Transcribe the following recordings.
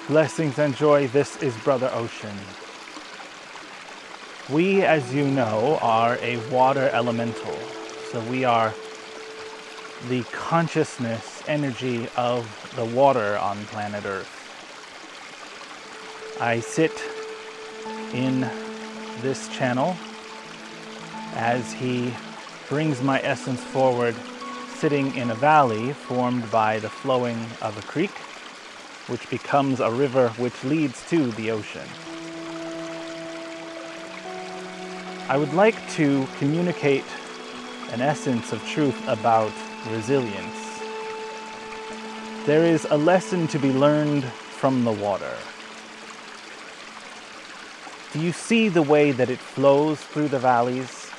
Blessings and joy, this is Brother Ocean. We, as you know, are a water elemental. So we are the consciousness energy of the water on planet Earth. I sit in this channel as he brings my essence forward, sitting in a valley formed by the flowing of a creek, which becomes a river which leads to the ocean. I would like to communicate an essence of truth about resilience. There is a lesson to be learned from the water. Do you see the way that it flows through the valleys?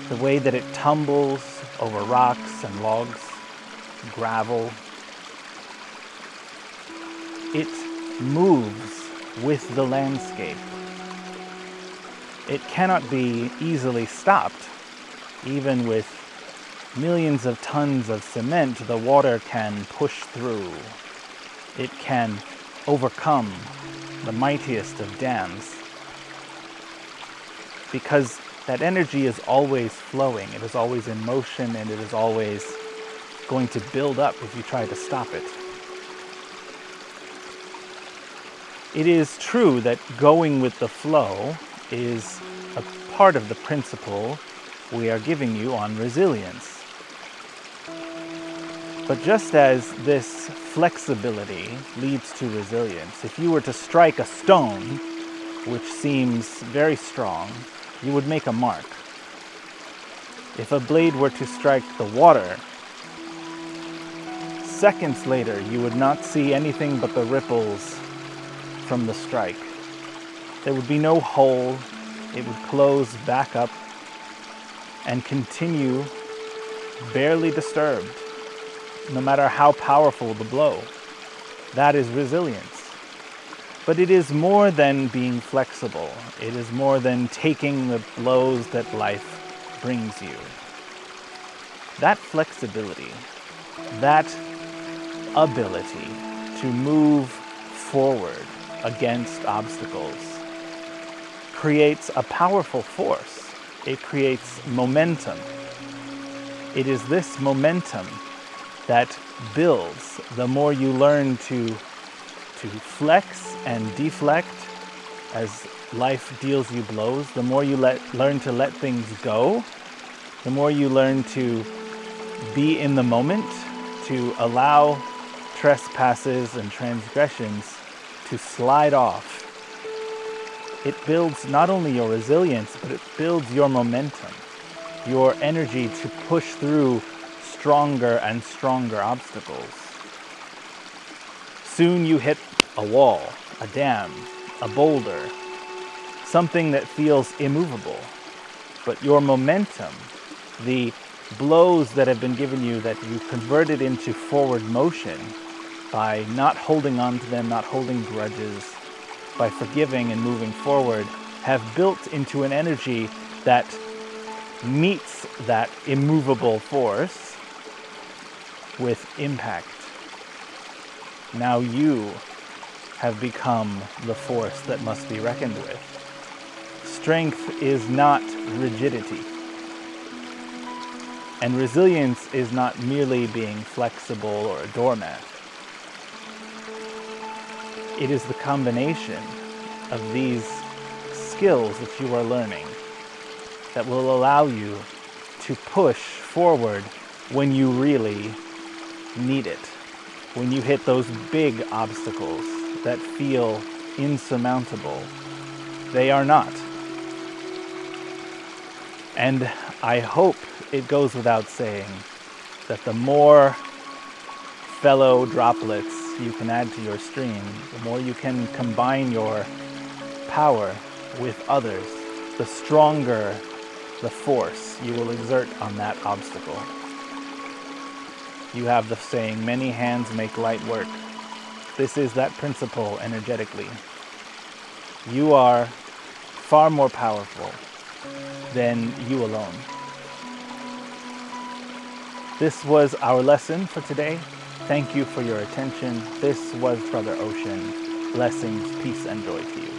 The way that it tumbles over rocks and logs, gravel? It moves with the landscape. It cannot be easily stopped. Even with millions of tons of cement, the water can push through. It can overcome the mightiest of dams. Because that energy is always flowing, it is always in motion, and it is always going to build up if you try to stop it. It is true that going with the flow is a part of the principle we are giving you on resilience. But just as this flexibility leads to resilience, if you were to strike a stone, which seems very strong, you would make a mark. If a blade were to strike the water, seconds later you would not see anything but the ripples from the strike. There would be no hole. It would close back up and continue barely disturbed, no matter how powerful the blow. That is resilience. But it is more than being flexible. It is more than taking the blows that life brings you. That flexibility, that ability to move forward against obstacles creates a powerful force. It creates momentum. It is this momentum that builds the more you learn to flex and deflect as life deals you blows, the more you learn to let things go, the more you learn to be in the moment, to allow trespasses and transgressions to slide off. It builds not only your resilience, but it builds your momentum, your energy to push through stronger and stronger obstacles. Soon you hit a wall, a dam, a boulder, something that feels immovable. But your momentum, the blows that have been given you that you converted into forward motion by not holding on to them, not holding grudges, by forgiving and moving forward, have built into an energy that meets that immovable force with impact. Now you have become the force that must be reckoned with. Strength is not rigidity. And resilience is not merely being flexible or a doormat. It is the combination of these skills that you are learning that will allow you to push forward when you really need it. When you hit those big obstacles that feel insurmountable, they are not. And I hope it goes without saying that the more fellow droplets you can add to your stream, the more you can combine your power with others, the stronger the force you will exert on that obstacle. You have the saying, many hands make light work. This is that principle energetically. You are far more powerful than you alone. This was our lesson for today. Thank you for your attention. This was Brother Ocean. Blessings, peace, and joy to you.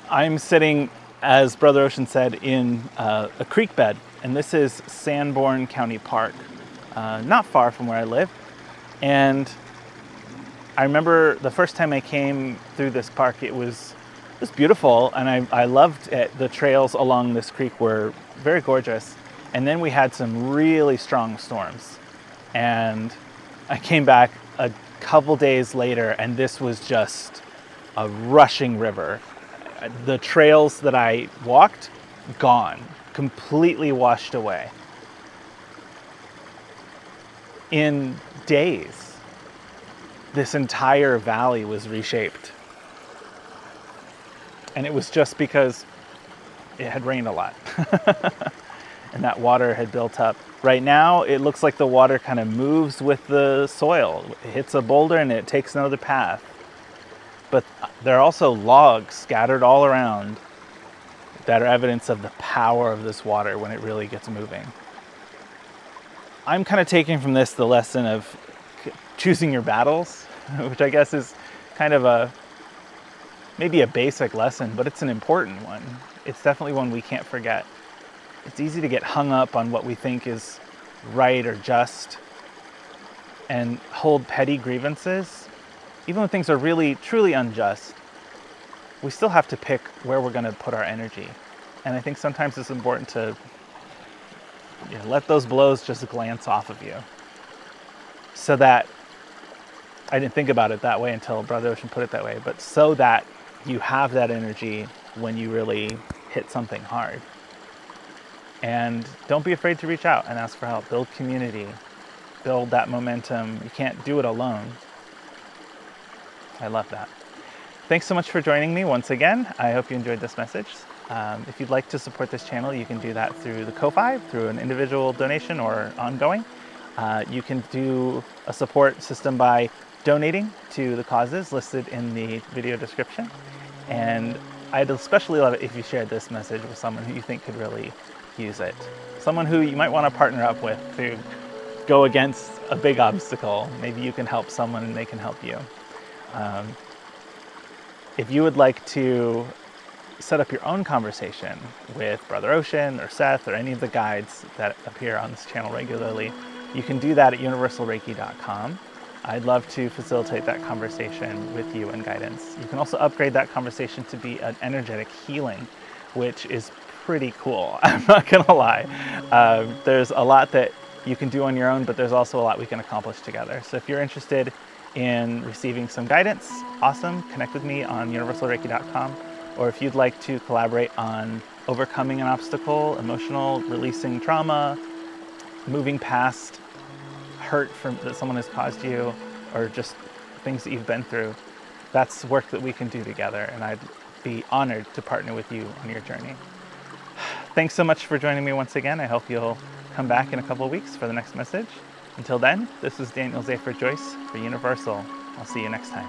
I'm sitting, as Brother Ocean said, in a creek bed, and this is Sanborn County Park, not far from where I live. And I remember the first time I came through this park, it was beautiful, and I loved it. The trails along this creek were very gorgeous. And then we had some really strong storms. And I came back a couple days later, and this was just a rushing river. The trails that I walked, gone, completely washed away. In days, this entire valley was reshaped. And it was just because it had rained a lot and that water had built up. Right now, it looks like the water kind of moves with the soil. It hits a boulder and it takes another path. But there are also logs scattered all around that are evidence of the power of this water when it really gets moving. I'm kind of taking from this the lesson of choosing your battles, which I guess is kind of maybe a basic lesson, but it's an important one. It's definitely one we can't forget. It's easy to get hung up on what we think is right or just and hold petty grievances. Even when things are really, truly unjust, we still have to pick where we're going to put our energy. And I think sometimes it's important to let those blows just glance off of you. So that, I didn't think about it that way until Brother Ocean put it that way, but so that you have that energy when you really hit something hard. And don't be afraid to reach out and ask for help. Build community. Build that momentum. You can't do it alone. I love that. Thanks so much for joining me once again. I hope you enjoyed this message. If you'd like to support this channel, you can do that through the Ko-Fi, through an individual donation or ongoing. You can do a support system by donating to the causes listed in the video description. And I'd especially love it if you shared this message with someone who you think could really use it. Someone who you might want to partner up with to go against a big obstacle. Maybe you can help someone and they can help you. If you would like to set up your own conversation with Brother Ocean or Seth or any of the guides that appear on this channel regularly, you can do that at universalreiki.com. I'd love to facilitate that conversation with you and guidance. You can also upgrade that conversation to be an energetic healing, which is pretty cool. I'm not gonna lie. There's a lot that you can do on your own, but there's also a lot we can accomplish together. So if you're interested in receiving some guidance, awesome. Connect with me on universalreiki.com. Or if you'd like to collaborate on overcoming an obstacle, emotional, releasing trauma, moving past hurt that someone has caused you, or just things that you've been through, that's work that we can do together, and I'd be honored to partner with you on your journey. Thanks so much for joining me once again. I hope you'll come back in a couple of weeks for the next message. Until then, this is Daniel Zafer-Joyce for Universal. I'll see you next time.